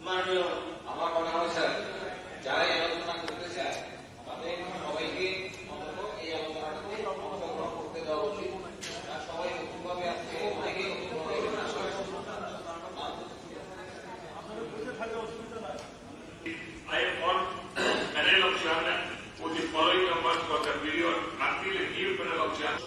মাননীয় আমার মনে হয় স্যার, যারা এই আলোচনা করতে চায় আমাদের সবাইকে অন্তত এই আলোচনাটাতে অংশগ্রহণ করতে দেওয়া উচিত। সবাই নতুনভাবে আসছে, অনেকেই নতুনভাবে I have called panel of chairman with the following numbers for the period until a new panel of chairman.